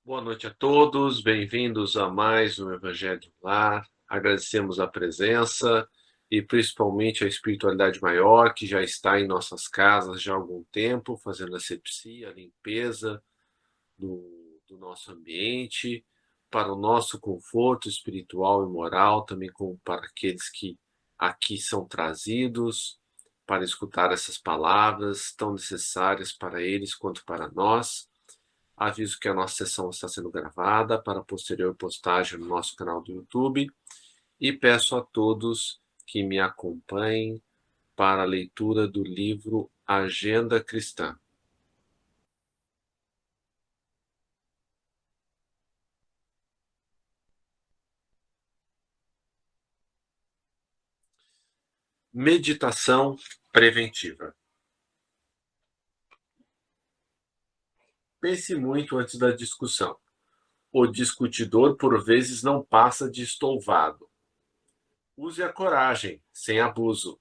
Boa noite a todos, bem-vindos a mais um Evangelho do Lar. Agradecemos a presença e principalmente a espiritualidade maior que já está em nossas casas já há algum tempo, fazendo a asepsia, a limpeza do nosso ambiente, para o nosso conforto espiritual e moral, também como para aqueles que aqui são trazidos para escutar essas palavras tão necessárias para eles quanto para nós. Aviso que a nossa sessão está sendo gravada para posterior postagem no nosso canal do YouTube e peço a todos que me acompanhem para a leitura do livro Agenda Cristã. Meditação preventiva. Pense muito antes da discussão. O discutidor, por vezes, não passa de estouvado. Use a coragem, sem abuso.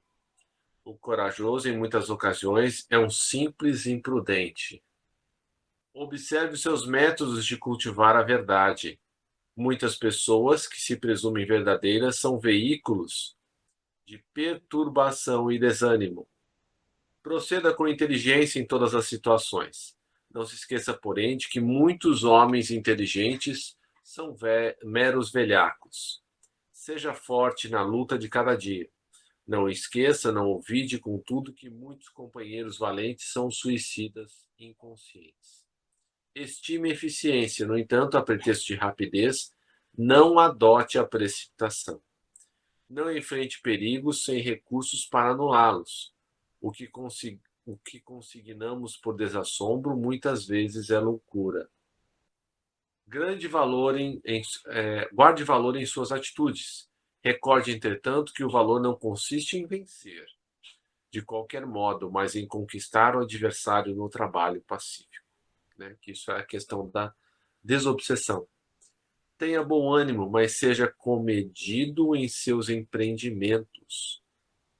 O corajoso, em muitas ocasiões, é um simples imprudente. Observe seus métodos de cultivar a verdade. Muitas pessoas que se presumem verdadeiras são veículos de perturbação e desânimo. Proceda com inteligência em todas as situações. Não se esqueça, porém, de que muitos homens inteligentes são meros velhacos. Seja forte na luta de cada dia. Não esqueça, não olvide, contudo, que muitos companheiros valentes são suicidas inconscientes. Estime a eficiência, no entanto, a pretexto de rapidez, não adote a precipitação. Não enfrente perigos sem recursos para anulá-los. O que consignamos por desassombro muitas vezes é loucura. Guarde valor em suas atitudes. Recorde, entretanto, que o valor não consiste em vencer, de qualquer modo, mas em conquistar o adversário no trabalho pacífico. Né? Que isso é a questão da desobsessão. Tenha bom ânimo, mas seja comedido em seus empreendimentos.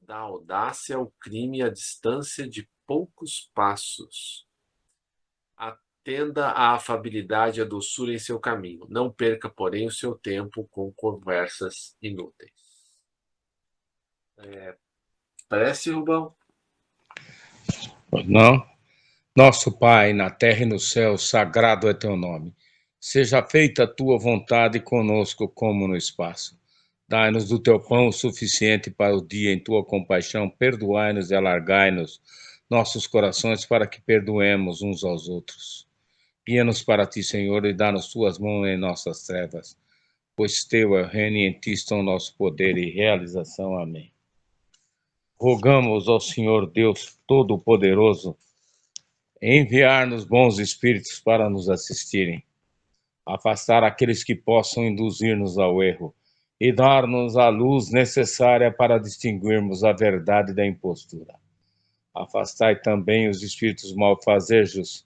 Da audácia ao crime à distância de poucos passos. Atenda à afabilidade e à doçura em seu caminho. Não perca, porém, o seu tempo com conversas inúteis. Parece, Rubão? Pois não? Nosso Pai, na terra e no céu, sagrado é teu nome. Seja feita a tua vontade conosco como no espaço. Dai-nos do teu pão o suficiente para o dia em tua compaixão. Perdoai-nos e alargai-nos nossos corações para que perdoemos uns aos outros. Guia-nos para ti, Senhor, e dá-nos tuas mãos em nossas trevas, pois teu é o reino e em ti estão nosso poder e realização. Amém. Rogamos ao Senhor Deus Todo-Poderoso enviar-nos bons espíritos para nos assistirem, afastar aqueles que possam induzir-nos ao erro e dar-nos a luz necessária para distinguirmos a verdade da impostura. Afastai também os espíritos malfazejos,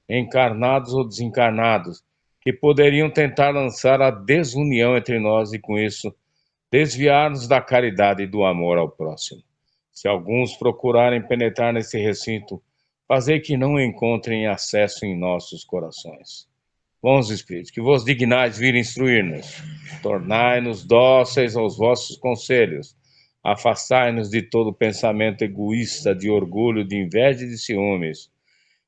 encarnados ou desencarnados, que poderiam tentar lançar a desunião entre nós e, com isso, desviar-nos da caridade e do amor ao próximo. Se alguns procurarem penetrar nesse recinto, fazei que não encontrem acesso em nossos corações. Bons Espíritos, que vos dignais vir instruir-nos, tornai-nos dóceis aos vossos conselhos, afastai-nos de todo pensamento egoísta, de orgulho, de inveja e de ciúmes.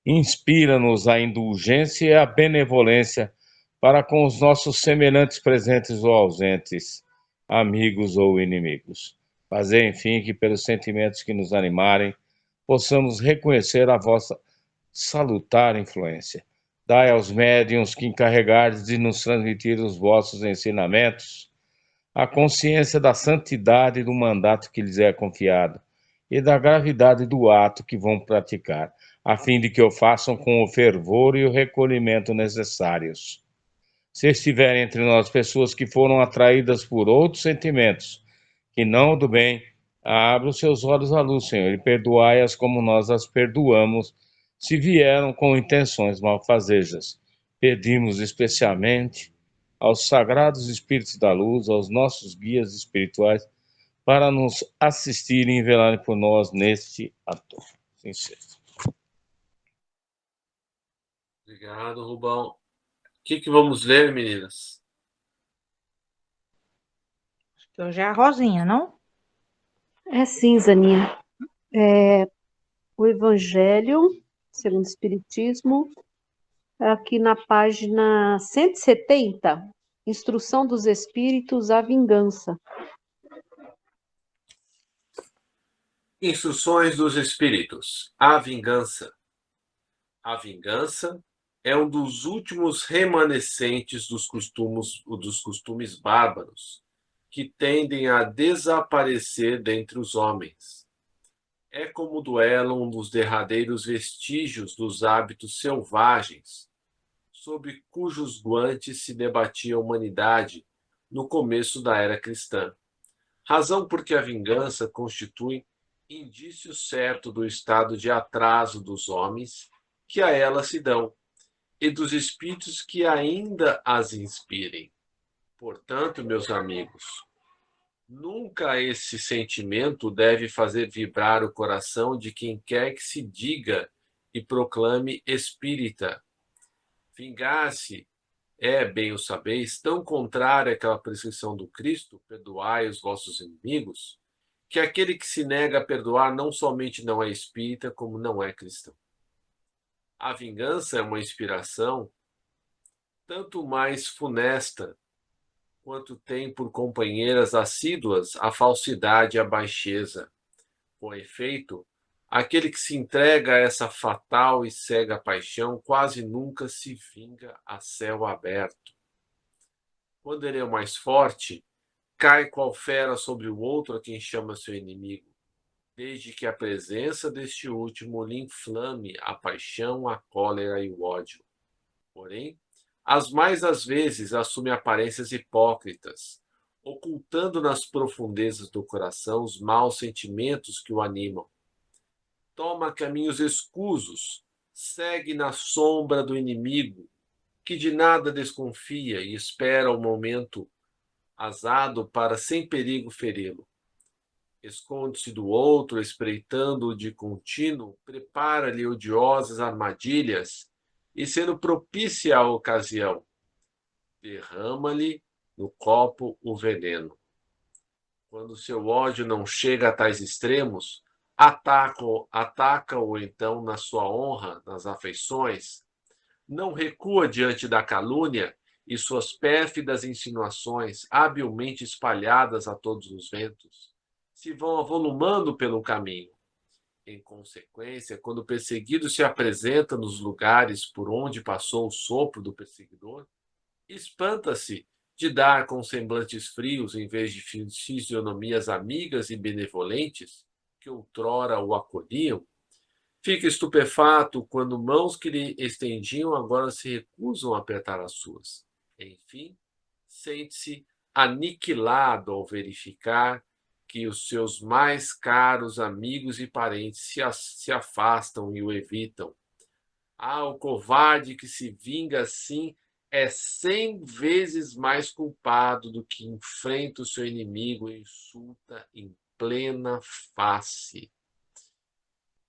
Inspira-nos a indulgência e a benevolência para com os nossos semelhantes presentes ou ausentes, amigos ou inimigos. Fazei, enfim, que pelos sentimentos que nos animarem, possamos reconhecer a vossa salutar influência. Dai aos médiuns que encarregardes de nos transmitir os vossos ensinamentos a consciência da santidade do mandato que lhes é confiado e da gravidade do ato que vão praticar, a fim de que o façam com o fervor e o recolhimento necessários. Se estiverem entre nós pessoas que foram atraídas por outros sentimentos, que não o do bem, abra os seus olhos à luz, Senhor, e perdoai-as como nós as perdoamos, se vieram com intenções malfazejas. Pedimos especialmente aos sagrados espíritos da luz, aos nossos guias espirituais, para nos assistirem e velarem por nós neste ato. Sim, seja. Obrigado, Rubão. que vamos ler, meninas? Hoje é a Rosinha, não? É sim, Zaninha. O Evangelho segundo o Espiritismo, aqui na página 170, Instrução dos Espíritos à Vingança. Instruções dos Espíritos. A vingança. A vingança é um dos últimos remanescentes dos costumes bárbaros, que tendem a desaparecer dentre os homens. É como o duelo um dos derradeiros vestígios dos hábitos selvagens, sob cujos guantes se debatia a humanidade no começo da era cristã. Razão porque a vingança constitui indício certo do estado de atraso dos homens que a ela se dão e dos espíritos que ainda as inspirem. Portanto, meus amigos, nunca esse sentimento deve fazer vibrar o coração de quem quer que se diga e proclame espírita. Vingar-se é, bem o sabeis, tão contrária àquela prescrição do Cristo, perdoai os vossos inimigos, que aquele que se nega a perdoar não somente não é espírita, como não é cristão. A vingança é uma inspiração tanto mais funesta quanto tem por companheiras assíduas a falsidade e a baixeza. Com efeito, aquele que se entrega a essa fatal e cega paixão quase nunca se vinga a céu aberto. Quando ele é o mais forte, cai qual fera sobre o outro a quem chama seu inimigo, desde que a presença deste último lhe inflame a paixão, a cólera e o ódio. Porém, as mais às vezes assume aparências hipócritas, ocultando nas profundezas do coração os maus sentimentos que o animam. Toma caminhos escusos, segue na sombra do inimigo, que de nada desconfia e espera o momento azado para sem perigo feri-lo. Esconde-se do outro, espreitando-o de contínuo, prepara-lhe odiosas armadilhas e, sendo propícia a ocasião, derrama-lhe no copo o veneno. Quando seu ódio não chega a tais extremos, ataca-o então na sua honra, nas afeições, não recua diante da calúnia e suas pérfidas insinuações, habilmente espalhadas a todos os ventos, se vão avolumando pelo caminho. Em consequência, quando o perseguido se apresenta nos lugares por onde passou o sopro do perseguidor, espanta-se de dar com semblantes frios em vez de fisionomias amigas e benevolentes que outrora o acolhiam. Fica estupefato quando mãos que lhe estendiam agora se recusam a apertar as suas. Enfim, sente-se aniquilado ao verificar que os seus mais caros amigos e parentes se afastam e o evitam. O covarde que se vinga assim é 100 vezes mais culpado do que enfrenta o seu inimigo e insulta em plena face.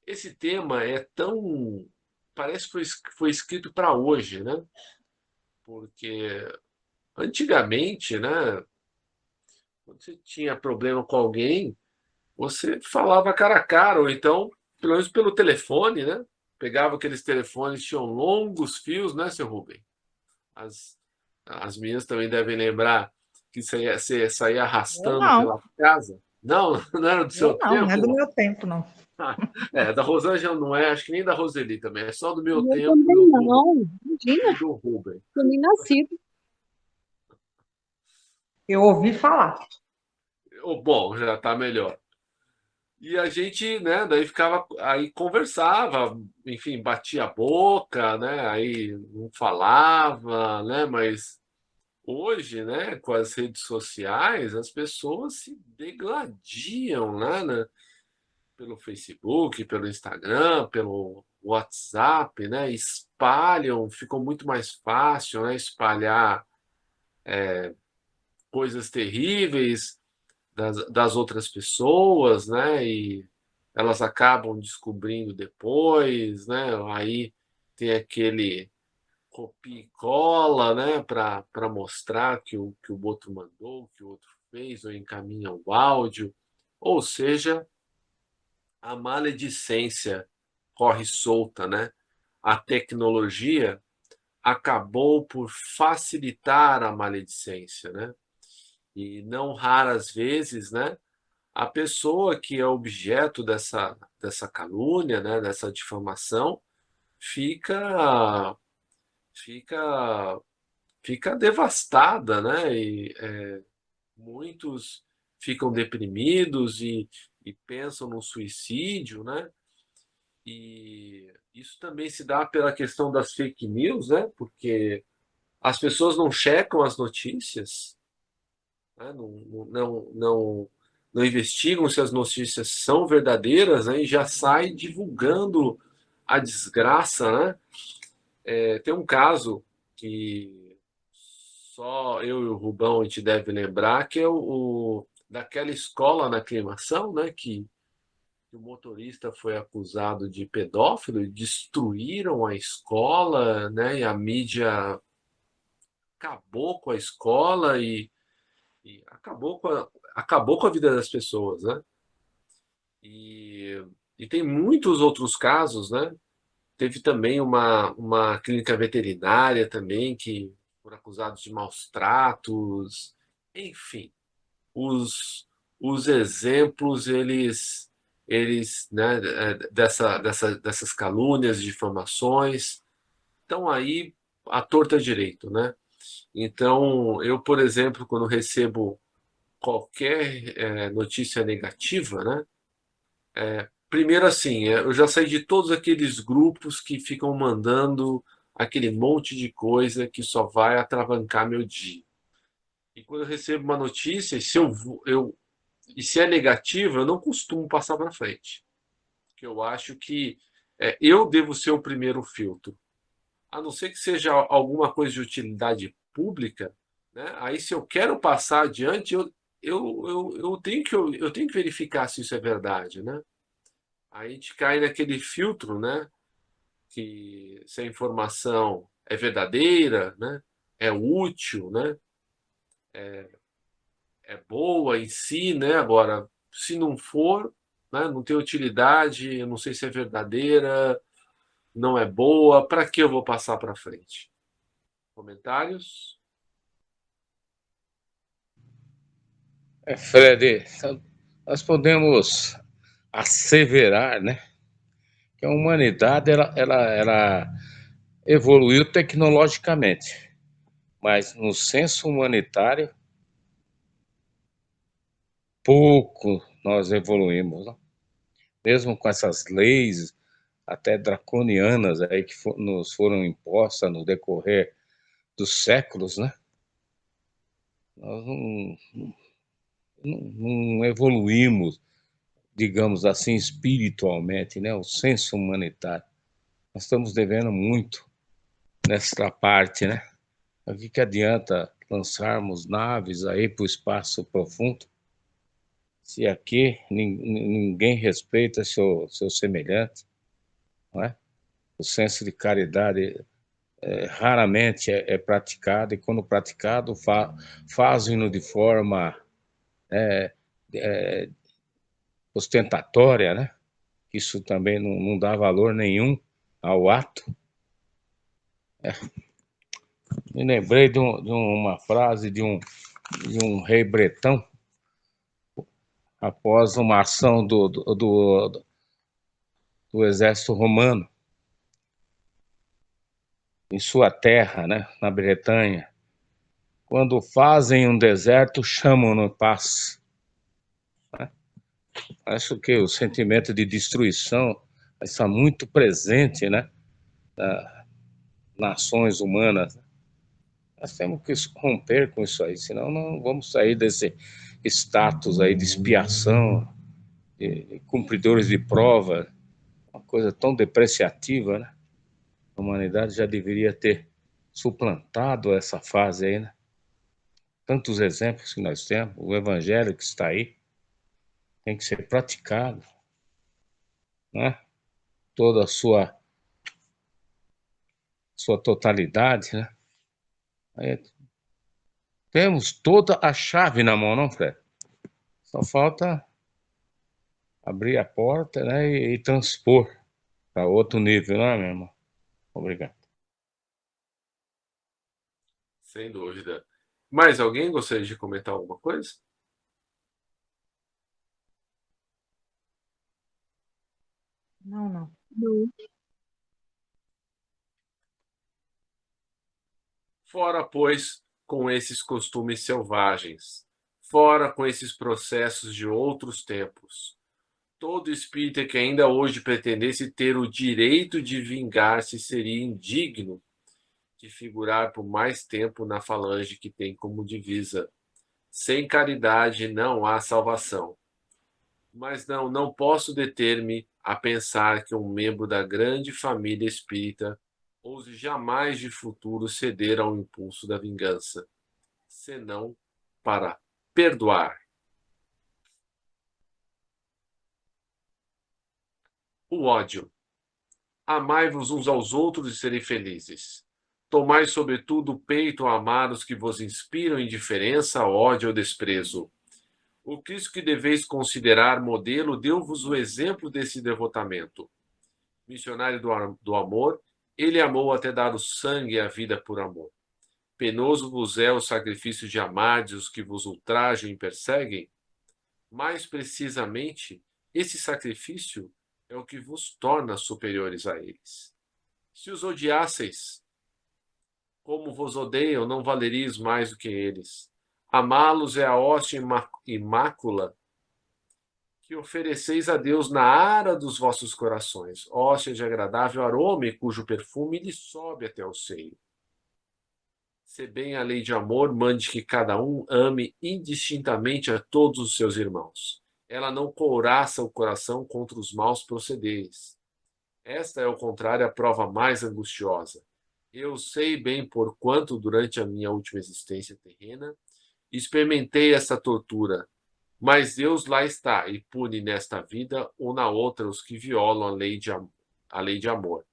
Esse tema é tão... parece que foi escrito para hoje, né? Porque antigamente, né, quando você tinha problema com alguém, você falava cara a cara, ou então, pelo menos pelo telefone, né? Pegava aqueles telefones, tinham longos fios, né, seu Rubem? As meninas também devem lembrar que você saía Eu arrastando não. pela casa. Não, não era do seu Não é do tempo? meu tempo, não. Da Rosângela não é, acho que nem da Roseli também. É só do meu Eu tempo também não, e imagina, do Rubem. eu nem nasci. Eu ouvi falar. Bom, já está melhor. E a gente, né, daí ficava, aí conversava, enfim, batia a boca, né, aí não falava, né, mas hoje, né, com as redes sociais, as pessoas se degladiam, né, pelo Facebook, pelo Instagram, pelo WhatsApp, né, espalham, ficou muito mais fácil, né, espalhar coisas terríveis das outras pessoas, né? E elas acabam descobrindo depois, né? Aí tem aquele copia e cola, né, para mostrar que o outro mandou, que o outro fez, ou encaminha o áudio. Ou seja, a maledicência corre solta, né? A tecnologia acabou por facilitar a maledicência, né? E não raras vezes, né, a pessoa que é objeto dessa calúnia, né, dessa difamação, fica fica fica devastada, né? E muitos ficam deprimidos e pensam no suicídio, né? E isso também se dá pela questão das fake news, né? Porque as pessoas não checam as notícias, né? Não investigam se as notícias são verdadeiras, né? E já sai divulgando a desgraça, né? Tem um caso que só eu e o Rubão a gente deve lembrar, que é daquela escola na Aclimação, né? Que o motorista foi acusado de pedófilo e destruíram a escola, né? E a mídia acabou com a escola e acabou com a vida das pessoas, né? E tem muitos outros casos, né? Teve também uma clínica veterinária também que foram acusados de maus tratos. Enfim, os, os exemplos, né, dessas calúnias, difamações, estão aí à torta direito, né? Então, eu, por exemplo, quando recebo qualquer notícia negativa, né? Primeiro assim, eu já saí de todos aqueles grupos que ficam mandando aquele monte de coisa que só vai atravancar meu dia. E quando eu recebo uma notícia, e se é negativa, eu não costumo passar para frente. Porque eu acho que eu devo ser o primeiro filtro. A não ser que seja alguma coisa de utilidade pública, né? Aí se eu quero passar adiante, eu tenho que verificar se isso é verdade, né? Aí a gente cai naquele filtro, né? Que se a informação é verdadeira, né? É útil, né? É boa em si, né? Agora, se não for, né? Não tem utilidade, eu não sei se é verdadeira, não é boa, para que eu vou passar para frente? Comentários? Fred, nós podemos asseverar, né, que a humanidade ela evoluiu tecnologicamente, mas no senso humanitário, pouco nós evoluímos, né? Mesmo com essas leis até draconianas aí que nos foram impostas no decorrer dos séculos, né? Nós não evoluímos, digamos assim, espiritualmente, né? O senso humanitário. Nós estamos devendo muito nessa parte, né? O que adianta lançarmos naves aí para o espaço profundo se aqui ninguém respeita seu semelhante, não é? O senso de caridade raramente é praticado, e quando praticado, fazem-no de forma ostentatória, né? Isso também não dá valor nenhum ao ato. Me lembrei de uma frase de um rei bretão, após uma ação do exército romano em sua terra, né, na Bretanha. Quando fazem um deserto, chamam-no paz. Acho que o sentimento de destruição está muito presente, né, nas nações humanas. Nós temos que romper com isso aí, senão não vamos sair desse status aí de expiação, de cumpridores de prova, uma coisa tão depreciativa, né? A humanidade já deveria ter suplantado essa fase aí, né? Tantos exemplos que nós temos, o evangelho que está aí, tem que ser praticado, né? Toda a sua totalidade, né? Aí temos toda a chave na mão, não, Fred? Só falta abrir a porta, né, e transpor para outro nível, não é, meu irmão? Obrigado. Sem dúvida. Mais alguém gostaria de comentar alguma coisa? Não, não. Não. Fora, pois, com esses costumes selvagens, fora com esses processos de outros tempos. Todo espírita que ainda hoje pretendesse ter o direito de vingar-se seria indigno de figurar por mais tempo na falange que tem como divisa: sem caridade não há salvação. Mas não posso deter-me a pensar que um membro da grande família espírita ouse jamais de futuro ceder ao impulso da vingança, senão para perdoar. O ódio. Amai-vos uns aos outros e serei felizes. Tomai, sobretudo, o peito a amar os que vos inspiram indiferença, ódio ou desprezo. O Cristo que deveis considerar modelo deu-vos o exemplo desse devotamento. Missionário do amor, ele amou até dar o sangue e a vida por amor. Penoso vos é o sacrifício de amardes os que vos ultrajam e perseguem? Mais precisamente, esse sacrifício é o que vos torna superiores a eles. Se os odiasseis, como vos odeiam, não valerias mais do que eles. Amá-los é a hóstia imácula que ofereceis a Deus na ara dos vossos corações, hóstia de agradável aroma e cujo perfume lhe sobe até o seio. Se bem a lei de amor mande que cada um ame indistintamente a todos os seus irmãos. Ela não couraça o coração contra os maus procederes. Esta é, ao contrário, a prova mais angustiosa. Eu sei bem por quanto, durante a minha última existência terrena, experimentei essa tortura, mas Deus lá está e pune nesta vida ou na outra os que violam a lei de amor.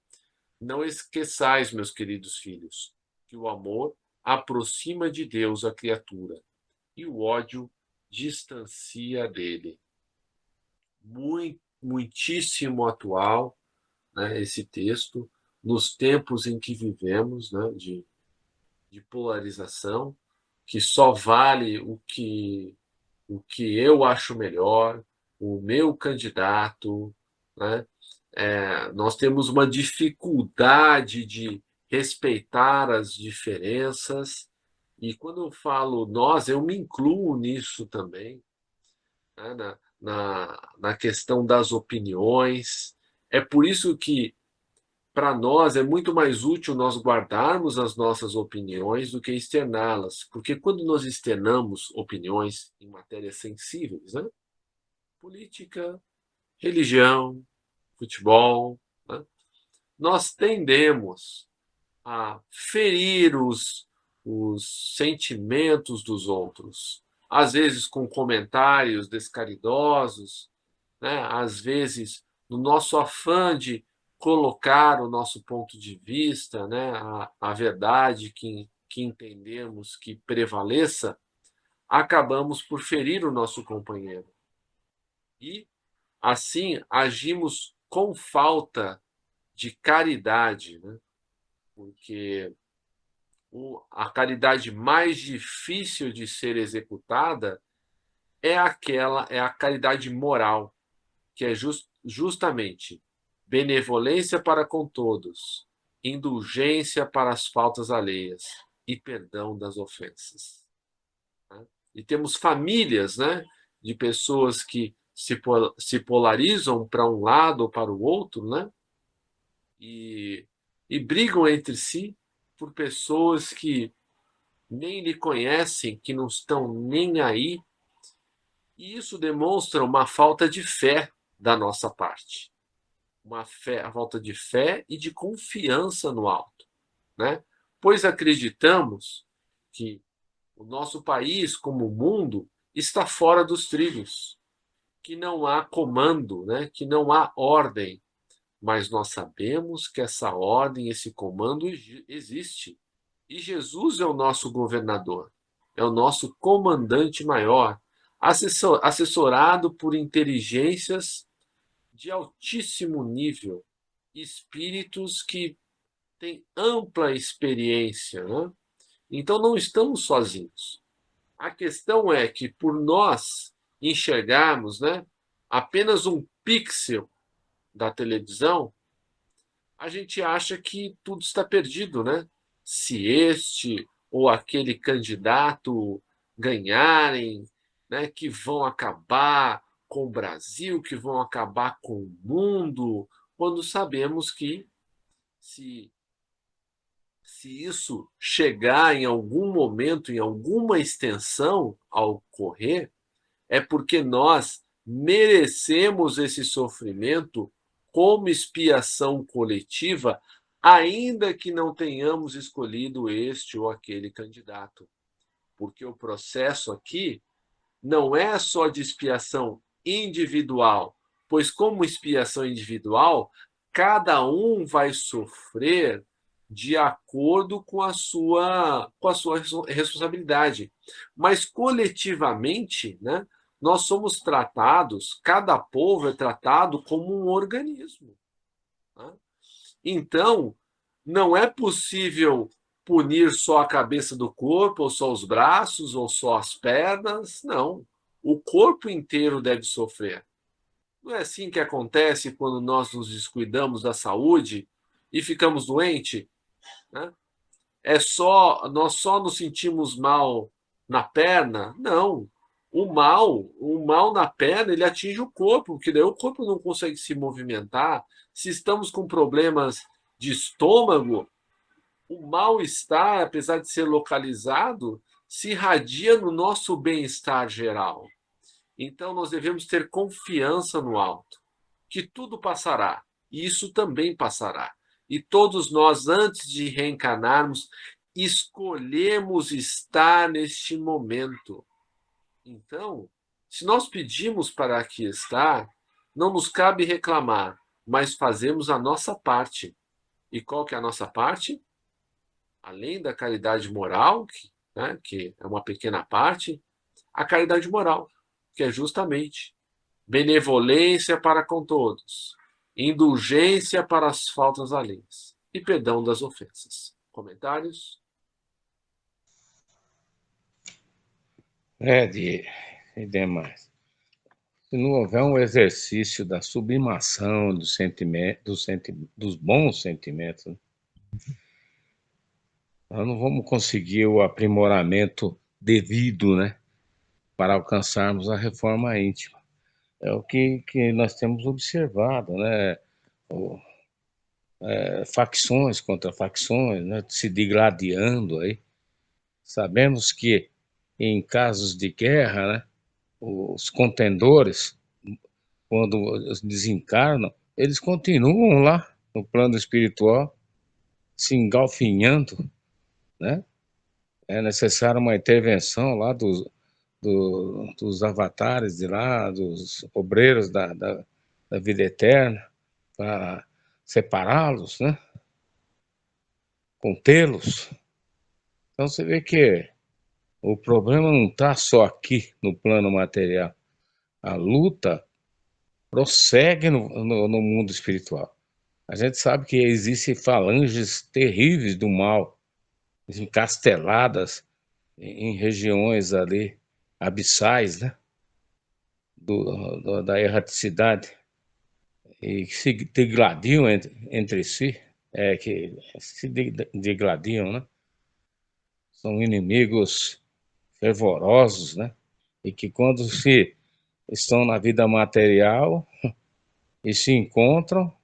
Não esqueçais, meus queridos filhos, que o amor aproxima de Deus a criatura e o ódio distancia dele. Muitíssimo atual, né, esse texto, nos tempos em que vivemos, né, de polarização, que só vale o que eu acho melhor, o meu candidato, né? Nós temos uma dificuldade de respeitar as diferenças, e quando eu falo nós, eu me incluo nisso também, né? Na questão das opiniões. É por isso que, para nós, é muito mais útil nós guardarmos as nossas opiniões do que externá-las, porque quando nós externamos opiniões em matérias sensíveis, né? Política, religião, futebol, né? Nós tendemos a ferir os sentimentos dos outros, às vezes com comentários descaridosos, né? Às vezes no nosso afã de colocar o nosso ponto de vista, né? A verdade que entendemos que prevaleça, acabamos por ferir o nosso companheiro. E, assim, agimos com falta de caridade, né? Porque a caridade mais difícil de ser executada é a caridade moral, que é justamente benevolência para com todos, indulgência para as faltas alheias e perdão das ofensas. Né? E temos famílias, né, de pessoas que se polarizam para um lado ou para o outro, né, e brigam entre si por pessoas que nem lhe conhecem, que não estão nem aí. E isso demonstra uma falta de fé da nossa parte. A falta de fé e de confiança no alto, né? Pois acreditamos que o nosso país, como o mundo, está fora dos trilhos, que não há comando, né? Que não há ordem, mas nós sabemos que essa ordem, esse comando existe. E Jesus é o nosso governador, é o nosso comandante maior, assessorado por inteligências de altíssimo nível, espíritos que têm ampla experiência, né? Então não estamos sozinhos. A questão é que, por nós enxergarmos, né, apenas um pixel da televisão, a gente acha que tudo está perdido, né? Se este ou aquele candidato ganharem, né, que vão acabar com o Brasil, que vão acabar com o mundo, quando sabemos que se isso chegar em algum momento, em alguma extensão a ocorrer, é porque nós merecemos esse sofrimento como expiação coletiva, ainda que não tenhamos escolhido este ou aquele candidato. Porque o processo aqui não é só de expiação individual, pois, como expiação individual, cada um vai sofrer de acordo com a sua responsabilidade. Mas coletivamente, né, nós somos tratados, cada povo é tratado como um organismo. Né? Então, não é possível punir só a cabeça do corpo, ou só os braços, ou só as pernas. Não. O corpo inteiro deve sofrer. Não é assim que acontece quando nós nos descuidamos da saúde e ficamos doentes? Né? Nós só nos sentimos mal na perna? Não. O mal na perna, ele atinge o corpo, porque daí o corpo não consegue se movimentar. Se estamos com problemas de estômago, o mal-estar, apesar de ser localizado, se irradia no nosso bem-estar geral. Então, nós devemos ter confiança no alto, que tudo passará, e isso também passará. E todos nós, antes de reencarnarmos, escolhemos estar neste momento. Então, se nós pedimos para aqui estar, não nos cabe reclamar, mas fazemos a nossa parte. E qual que é a nossa parte? Além da caridade moral, que é uma pequena parte, a caridade moral, que é justamente benevolência para com todos, indulgência para as faltas alheias e perdão das ofensas. Comentários? E demais. Se não houver um exercício da sublimação do sentimento, dos bons sentimentos, né, nós não vamos conseguir o aprimoramento devido, né, para alcançarmos a reforma íntima. É o que nós temos observado, né? Facções contra facções, né, se digladiando aí. Sabemos que em casos de guerra, né, os contendores, quando desencarnam, eles continuam lá no plano espiritual, se engalfinhando, né? É necessária uma intervenção lá dos avatares de lá, dos obreiros da vida eterna, para separá-los, né? Contê-los. Então você vê que o problema não está só aqui no plano material. A luta prossegue no mundo espiritual. A gente sabe que existem falanges terríveis do mal, encasteladas em regiões ali abissais, né? Da erraticidade, e que se degladiam entre si, que se degladiam, né? São inimigos fervorosos, né? E que quando se estão na vida material e se encontram,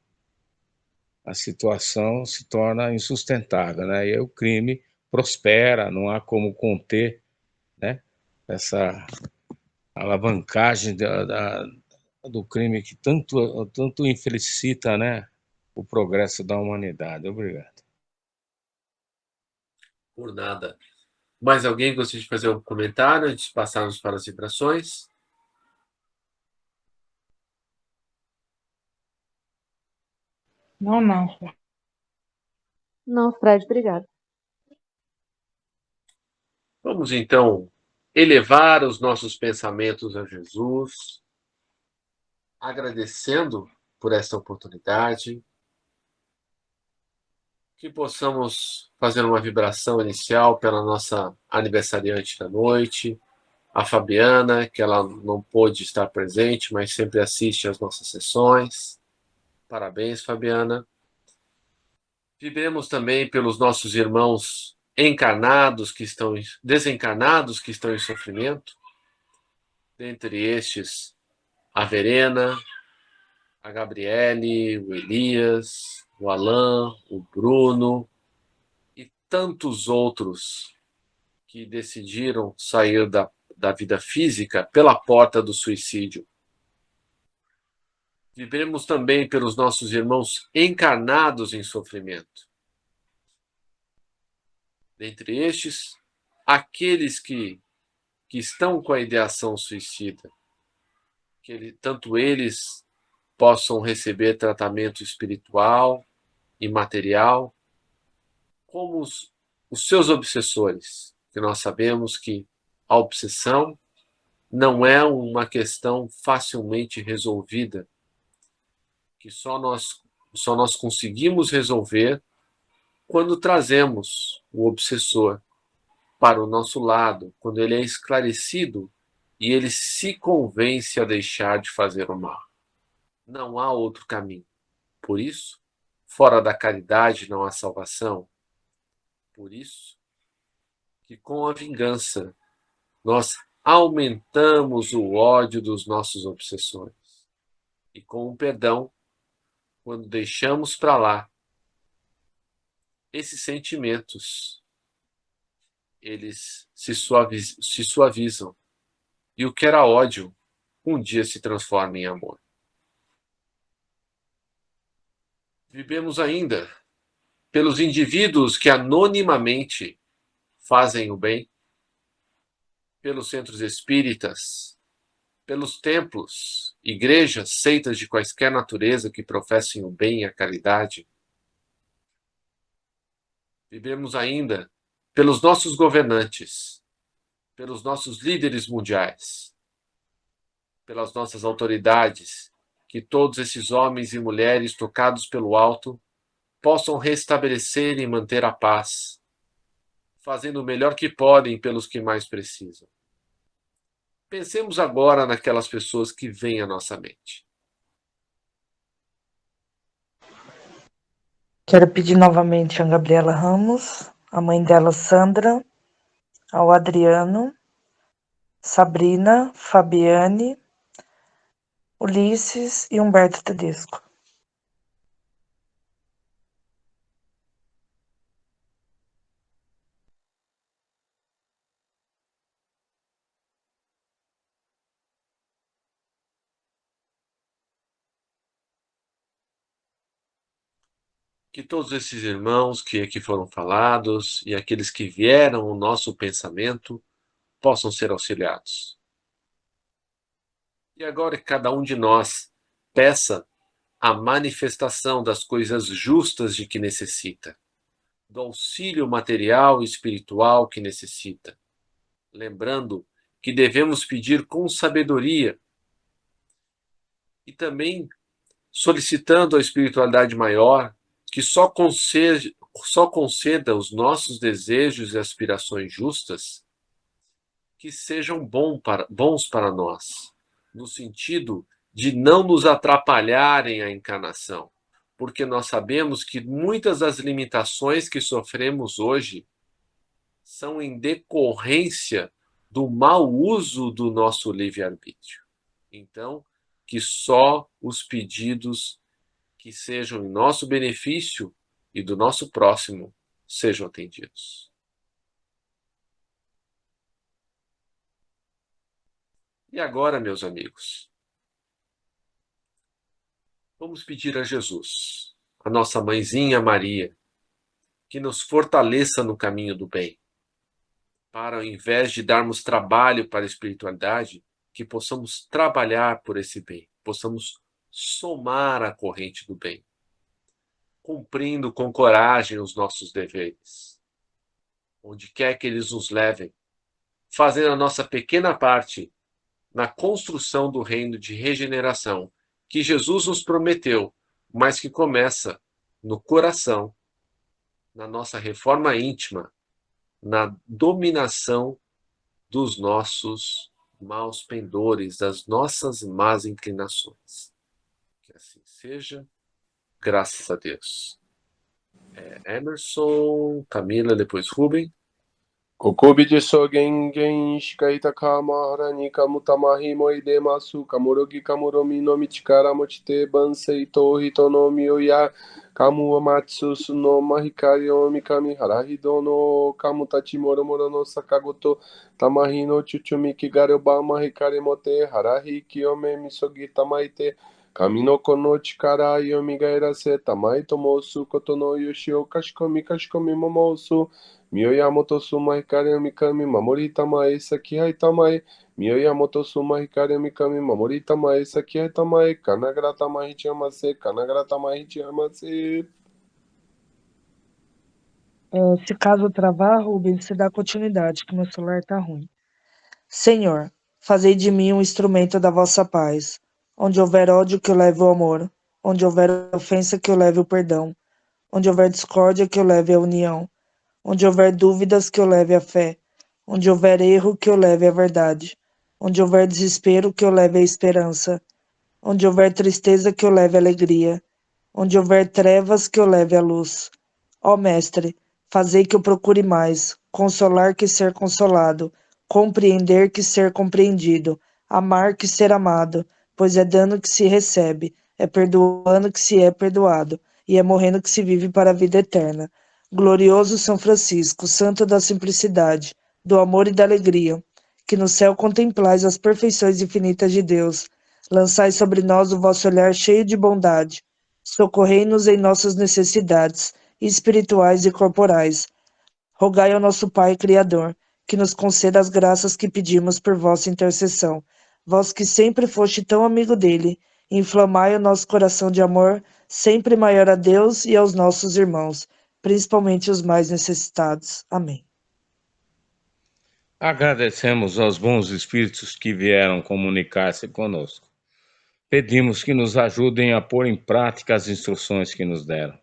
a situação se torna insustentável, né? E aí o crime prospera, não há como conter, né, essa alavancagem do crime que tanto infelicita, né, o progresso da humanidade. Obrigado. Por nada. Mais alguém gostaria de fazer um comentário antes de passarmos para as vibrações? Não, não. Não, Fred, obrigada. Vamos então elevar os nossos pensamentos a Jesus, agradecendo por esta oportunidade, que possamos fazer uma vibração inicial pela nossa aniversariante da noite, a Fabiana, que ela não pôde estar presente, mas sempre assiste às nossas sessões. Parabéns, Fabiana. Vibremos também pelos nossos irmãos encarnados desencarnados que estão em sofrimento. Dentre estes, a Verena, a Gabriele, o Elias, o Alain, o Bruno e tantos outros que decidiram sair da vida física pela porta do suicídio. Vibremos também pelos nossos irmãos encarnados em sofrimento. Dentre estes, aqueles que estão com a ideação suicida, que tanto eles possam receber tratamento espiritual e material, como os seus obsessores, que nós sabemos que a obsessão não é uma questão facilmente resolvida, que só nós conseguimos resolver quando trazemos o obsessor para o nosso lado, quando ele é esclarecido e ele se convence a deixar de fazer o mal. Não há outro caminho. Por isso, fora da caridade não há salvação. Por isso, que com a vingança nós aumentamos o ódio dos nossos obsessores. E com o perdão, quando deixamos para lá esses sentimentos, eles se suavizam. E o que era ódio, um dia se transforma em amor. Vivemos ainda pelos indivíduos que anonimamente fazem o bem, pelos centros espíritas, pelos templos, igrejas, seitas de quaisquer natureza que professem o bem e a caridade. Vivemos ainda pelos nossos governantes, pelos nossos líderes mundiais, pelas nossas autoridades, que todos esses homens e mulheres tocados pelo alto possam restabelecer e manter a paz, fazendo o melhor que podem pelos que mais precisam. Pensemos agora naquelas pessoas que vêm à nossa mente. Quero pedir novamente a Gabriela Ramos, a mãe dela Sandra, ao Adriano, Sabrina, Fabiane, Ulisses e Humberto Tedesco. Que todos esses irmãos que aqui foram falados e aqueles que vieram ao nosso pensamento possam ser auxiliados. E agora que cada um de nós peça a manifestação das coisas justas de que necessita, do auxílio material e espiritual que necessita, lembrando que devemos pedir com sabedoria e também solicitando a espiritualidade maior que só conceda os nossos desejos e aspirações justas que sejam bons para nós, no sentido de não nos atrapalharem a encarnação, porque nós sabemos que muitas das limitações que sofremos hoje são em decorrência do mau uso do nosso livre-arbítrio. Então, que só os pedidos que sejam em nosso benefício e do nosso próximo sejam atendidos. E agora, meus amigos, vamos pedir a Jesus, a nossa mãezinha Maria, que nos fortaleça no caminho do bem, para ao invés de darmos trabalho para a espiritualidade, que possamos trabalhar por esse bem, possamos somar a corrente do bem. cumprindo com coragem os nossos deveres, onde quer que eles nos levem, fazendo a nossa pequena parte na construção do reino de regeneração que Jesus nos prometeu, mas que começa no coração, na nossa reforma íntima, na dominação dos nossos maus pendores, das nossas más inclinações. Que assim seja, graças a Deus. Emerson, Camila, depois Rubem. Kokobi de sogen gen shikaita kama harani kamutamahi moidemasu kamurogi kamuromi no michikara mochite bansei tohito no miyoya kamu amatsu no mahikari omi kami harahido no kamutachi moromoro no sakagoto tamahi no chuchumi kigaroba mahikari mote harahi kiyome misogi tamaite kami no kono chikara yomi ga erase tamai tomosu koto no yoshio kashikomi momosu Miyoyamoto suma hikari mikami mamori tamae sakihai tamae. Miyoyamoto suma hikari mikami mamori tamae sakihai tamae. Kanagra tamae chiamase, kanagra tamae chiamase. Se caso travar, Rubens, você dá continuidade, que meu celular tá ruim. Senhor, fazei de mim um instrumento da vossa paz. Onde houver ódio, que eu leve o amor. Onde houver ofensa, que eu leve o perdão. Onde houver discórdia, que eu leve a união. Onde houver dúvidas, que eu leve a fé. Onde houver erro, que eu leve a verdade. Onde houver desespero, que eu leve a esperança. Onde houver tristeza, que eu leve a alegria. Onde houver trevas, que eu leve a luz. Ó Mestre, fazei que eu procure mais, consolar que ser consolado, compreender que ser compreendido, amar que ser amado, pois é dando que se recebe, é perdoando que se é perdoado, e é morrendo que se vive para a vida eterna. Glorioso São Francisco, santo da simplicidade, do amor e da alegria, que no céu contemplais as perfeições infinitas de Deus, lançai sobre nós o vosso olhar cheio de bondade, socorrei-nos em nossas necessidades, espirituais e corporais. Rogai ao nosso Pai Criador, que nos conceda as graças que pedimos por vossa intercessão. Vós que sempre foste tão amigo dele, inflamai o nosso coração de amor, sempre maior a Deus e aos nossos irmãos, principalmente os mais necessitados. Amém. Agradecemos aos bons espíritos que vieram comunicar-se conosco. Pedimos que nos ajudem a pôr em prática as instruções que nos deram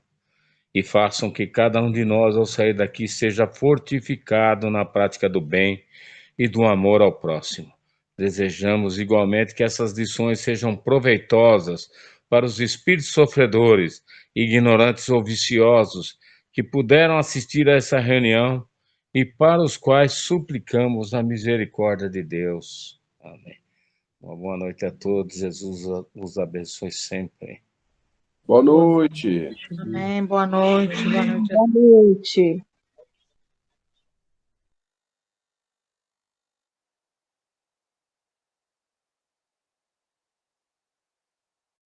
e façam que cada um de nós, ao sair daqui, seja fortificado na prática do bem e do amor ao próximo. Desejamos igualmente que essas lições sejam proveitosas para os espíritos sofredores, ignorantes ou viciosos que puderam assistir a essa reunião e para os quais suplicamos a misericórdia de Deus. Amém. Uma boa noite a todos. Jesus os abençoe sempre. Boa noite. Amém. Boa noite. Boa noite. Boa noite.